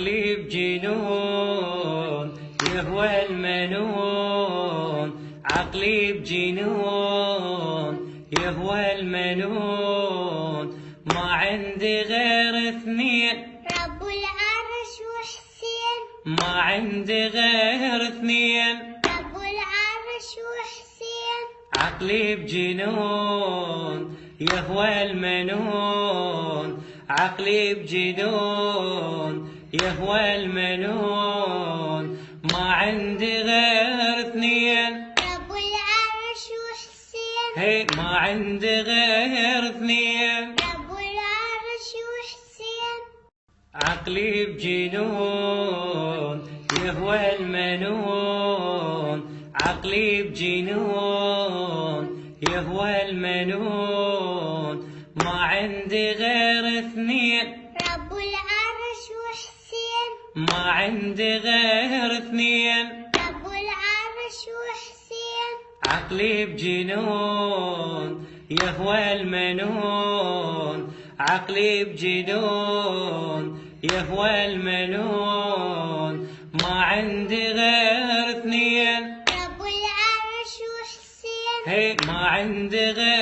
عقلي بجنون يهوى المنون، عقلي بجنون يهوى المنون، ما عندي غير اثنين رب العرش وحسين، ما عندي غير اثنين رب العرش وحسين. عقلي بجنون يهوى المنون، عقلي بجنون يهوى المنون، ما عندي غير اثنين رب العرش وحسين، هي ما عندي غير اثنين رب العرش وحسين. عقلي بجنون يهوى المنون، عقلي بجنون يهوى المنون، ما عندي غير اثنين رب العرش وحسين، ما عندي غير اثنين رب العرش وحسين. عقلي بجنون يهوى المنون، عقلي بجنون يهوى المنون، ما عندي غير اثنين رب العرش وحسين، هي ما عندي غير